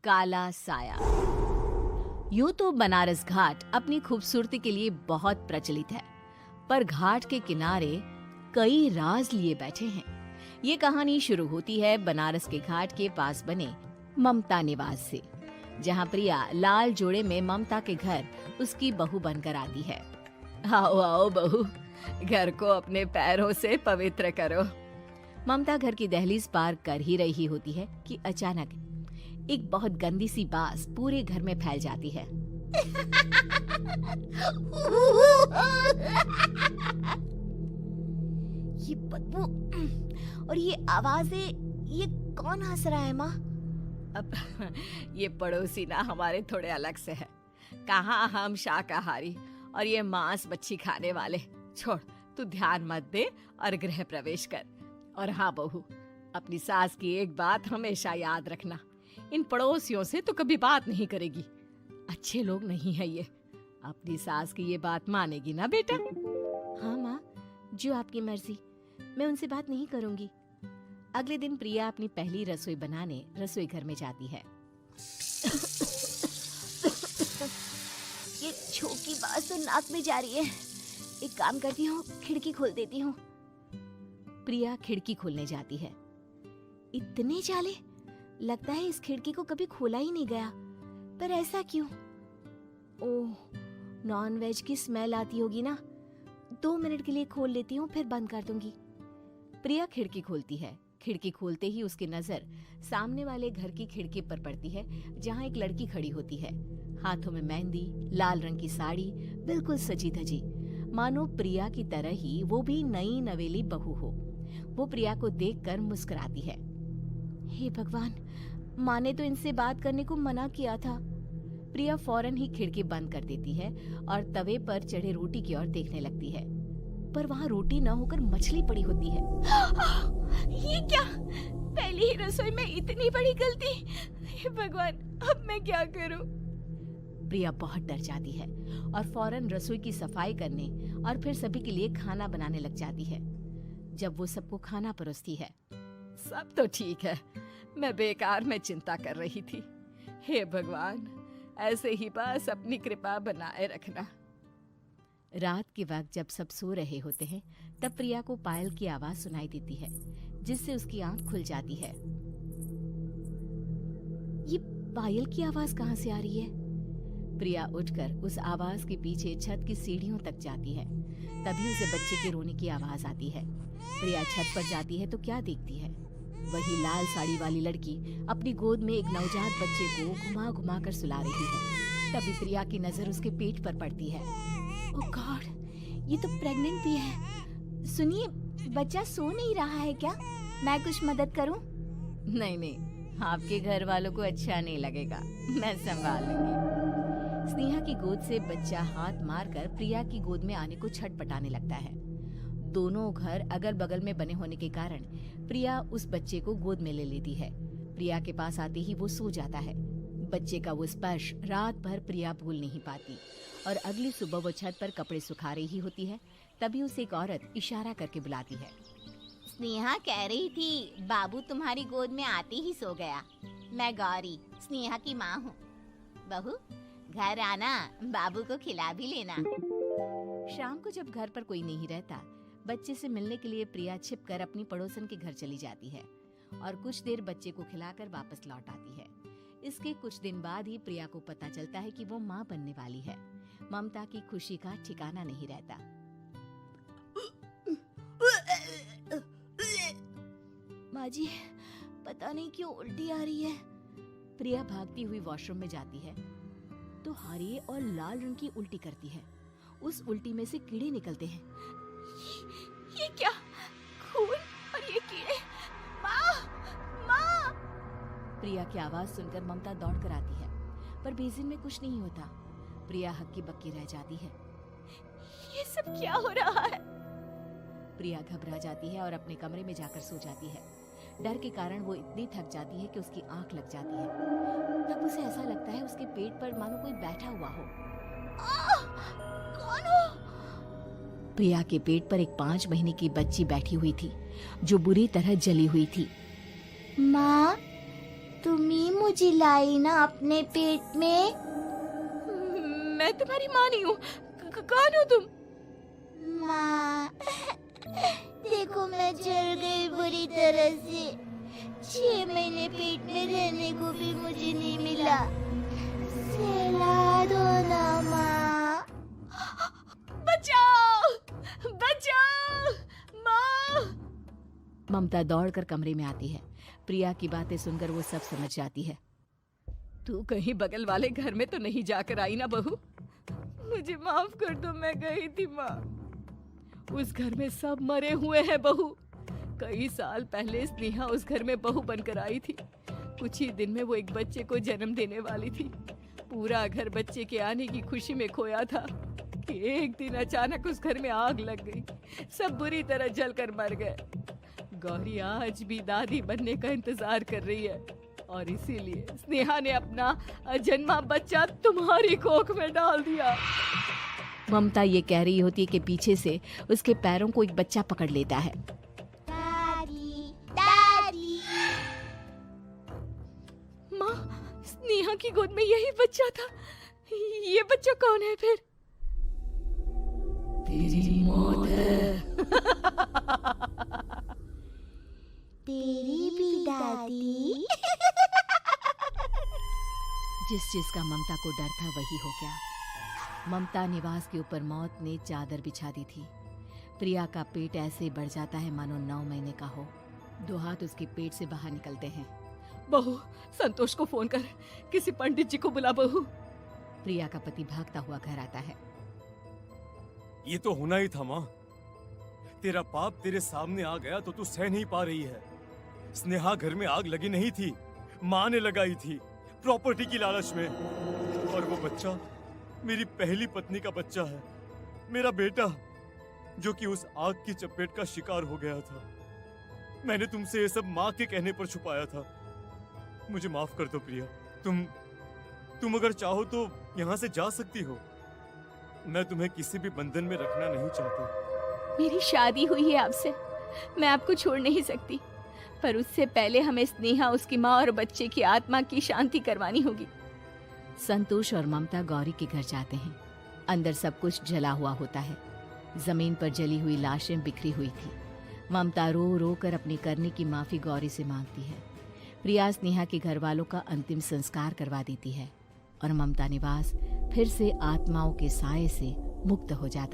काला साया। यूं तो बनारस घाट अपनी खूबसूरती के लिए बहुत प्रचलित है, पर घाट के किनारे कई राज लिए बैठे हैं। ये कहानी शुरू होती है बनारस के घाट के पास बने ममता निवास से, जहां प्रिया लाल जोड़े में ममता के घर उसकी बहू बनकर आती है। आओ आओ बहू, घर को अपने पैरों से पवित्र करो। ममता घर की दहलीज पार कर ही रही होती है कि अचानक एक बहुत गंदी सी बास पूरे घर में फैल जाती है। ये बदबू और ये आवाजें, ये कौन हंस रहा है माँ? अब ये पड़ोसी ना हमारे थोड़े अलग से है। कहाँ हम शाकाहारी और ये मांस मच्छी खाने वाले। छोड़, तू ध्यान मत दे और गृह प्रवेश कर। और हाँ बहू, अपनी सास की एक बात हमेशा याद रखना, इन पड़ोसियों से तो कभी बात नहीं करेगी। अच्छे लोग नहीं है ये। अपनी सास की ये बात मानेगी ना बेटा? हाँ माँ, जो आपकी मर्जी, मैं उनसे बात नहीं करूंगी। अगले दिन प्रिया अपनी पहली रसोई बनाने रसोई घर में जाती है। ये छोकी बात तो नाक में जा रही है। एक काम करती हूँ, खिड़की खोल देती हूँ। प्रिया खिड़की खोलने जाती है। इतने जाले, लगता है इस खिड़की को कभी खोला ही नहीं गया। पर ऐसा क्यों? ओह, नॉन वेज की स्मेल आती होगी ना। 2 मिनट के लिए खोल लेती हूँ, फिर बंद कर दूंगी। प्रिया खिड़की खोलती है। खिड़की खोलते ही उसकी नजर सामने वाले घर की खिड़की पर पड़ती है, जहाँ एक लड़की खड़ी होती है। हाथों में मेहंदी, लाल रंग की साड़ी, बिल्कुल सजी धजी, मानो प्रिया की तरह ही वो भी नई नवेली बहू हो। वो प्रिया को देखकर मुस्कुराती है। हे भगवान, माँ ने तो इनसे बात करने को मना किया था। प्रिया फौरन ही खिड़की बंद कर देती है और तवे पर चढ़े रोटी की ओर देखने लगती है, पर वहाँ रोटी न होकर मछली पड़ी होती है। ये क्या? पहली ही रसोई में इतनी बड़ी गलती। हे भगवान, अब मैं क्या करूं? प्रिया बहुत डर जाती है और फौरन रसोई की सफाई करने और फिर सभी के लिए खाना बनाने लग जाती है। जब वो सबको खाना परोसती है, सब तो ठीक है, मैं बेकार में चिंता कर रही थी। हे भगवान, ऐसे ही बस अपनी कृपा बनाए रखना। रात के वक्त जब सब सो रहे होते हैं, तब प्रिया को पायल की आवाज सुनाई देती है, जिससे उसकी आंख खुल जाती है। ये पायल की आवाज कहाँ से आ रही है? प्रिया उठकर उस आवाज के पीछे छत की सीढ़ियों तक जाती है। तभी उसे बच्चे के रोने की आवाज आती है। प्रिया छत पर जाती है तो क्या देखती है? वही लाल साड़ी वाली लड़की अपनी गोद में एक नवजात बच्चे को घुमा घुमा कर सुला रही है। तभी प्रिया की नजर उसके पेट पर पड़ती है। ओह गॉड, ये तो प्रेग्नेंट भी है। सुनिए, बच्चा सो नहीं रहा है क्या? मैं कुछ मदद करूं? नहीं नहीं, आपके घर वालों को अच्छा नहीं लगेगा, मैं संभाल लूंगी। स्नेहा की गोद से बच्चा हाथ मारकर प्रिया की गोद में आने को छटपटाने लगता है। दोनों घर अगल बगल में बने होने के कारण प्रिया उस बच्चे को गोद में ले लेती है। प्रिया के पास आते ही वो सो जाता है। बच्चे का वो स्पर्श रात भर प्रिया भूल नहीं पाती और अगली सुबह वो छत पर कपड़े सुखा रही होती है। तभी उसे एक औरत इशारा करके बुलाती है। स्नेहा कह रही थी बाबू तुम्हारी गोद में आते ही सो गया। मैं गौरी, स्नेहा की माँ हूँ। बहू, घर आना, बाबू को खिला भी लेना। शाम को जब घर पर कोई नहीं रहता, बच्चे से मिलने के लिए प्रिया छिपकर अपनी पड़ोसन के घर चली जाती है और कुछ देर बच्चे को खिलाकर वापस लौट आती है। इसके कुछ दिन बाद ही प्रिया को पता चलता है कि वो माँ बनने वाली है। ममता की खुशी का ठिकाना नहीं रहता। माँ जी, पता नहीं क्यों उल्टी आ रही है। प्रिया भागती हुई वॉशरूम में जाती है तो हरे और लाल रंग की उल्टी करती है। उस उल्टी में से कीड़े निकलते हैं। ये क्या? खून और ये कीड़े! माँ! माँ! प्रिया की आवाज सुनकर ममता दौड़ कर आती है, पर बेसिन में कुछ नहीं होता। प्रिया हक्की बक्की रह जाती है। ये सब क्या हो रहा है? प्रिया घबरा जाती है और अपने कमरे में जाकर सो जाती है। डर के कारण वो इतनी थक जाती है कि उसकी आंख लग जाती है। तब उसे ऐसा लगता है उसके पेट पर मानो कोई बैठा हुआ हो। कौन हो? प्रिया के पेट पर एक 5 महीने की बच्ची बैठी हुई थी, जो बुरी तरह जली हुई थी। माँ, तुम ही मुझे लाई ना अपने पेट में। मैं तुम्हारी माँ नहीं हूँ। कौन हो तुम? माँ, देखो मैं जल गई बुरी तरह से। 6 महीने पेट में रहने को भी मुझे नहीं मिला। सहला दो ना माँ। बचाओ, बचाओ, माँ। ममता दौड़कर कमरे में आती है। प्रिया की बातें सुनकर वो सब समझ जाती है। तू कहीं बगल वाले घर में तो नहीं जाकर आई ना बहू? मुझे माफ कर दो, मैं गई थी माँ। उस घर में सब मरे हुए हैं बहू। कई साल पहले स्नेहा उस घर में बहू बनकर आई थी। कुछ ही दिन में वो एक बच्चे को जन्म देने वाली थी। पूरा घर बच्चे के आने की खुशी में खोया था कि एक दिन अचानक उस घर में आग लग गई। सब बुरी तरह जलकर मर गए। गौरी आज भी दादी बनने का इंतजार कर रही है और इसीलिए स्नेहा ने अपना अजन्मा बच्चा तुम्हारी कोख में डाल दिया। ममता ये कह रही होती है कि पीछे से उसके पैरों को एक बच्चा पकड़ लेता है। दादी, दादी। माँ, स्नेहा की गोद में यही बच्चा था। ये बच्चा कौन है फिर? तेरी मौत है। तेरी भी दादी। जिस चीज का ममता को डर था वही हो गया। ममता निवास के ऊपर मौत ने चादर बिछा दी थी। प्रिया का पेट ऐसे बढ़ जाता है मानो 9 महीने का हो। 2 हाथ उसके पेट से बाहर निकलते हैं। बहू, संतोष को फोन कर, किसी पंडित जी को बुला बहू। प्रिया का पति भागता हुआ घर आता है। ये तो होना ही था माँ। तेरा पाप तेरे सामने आ गया तो तू सह नहीं पा रही है। स्नेहा घर में आग लगी नहीं थी, माँ ने लगाई थी, प्रॉपर्टी की लालच में। और वो बच्चा मेरी पहली पत्नी का बच्चा है, मेरा बेटा, जो कि उस आग की चपेट का शिकार हो गया था। मैंने तुमसे ये सब माँ के कहने पर छुपाया था। मुझे माफ कर दो प्रिया। तुम अगर चाहो तो यहाँ से जा सकती हो। मैं तुम्हें किसी भी बंधन में रखना नहीं चाहता। मेरी शादी हुई है आपसे, मैं आपको छोड़ नहीं सकती, पर उससे पहले हमें स्नेहा, उसकी माँ और बच्चे की आत्मा की शांति करवानी होगी। संतोष और ममता गौरी के घर जाते हैं। अंदर सब कुछ जला हुआ होता है। जमीन पर जली हुई लाशें बिखरी हुई थी। ममता रो रो कर अपने करने की माफी गौरी से मांगती है। प्रिया स्नेहा के घर वालों का अंतिम संस्कार करवा देती है और ममता निवास फिर से आत्माओं के साए से मुक्त हो जाता है।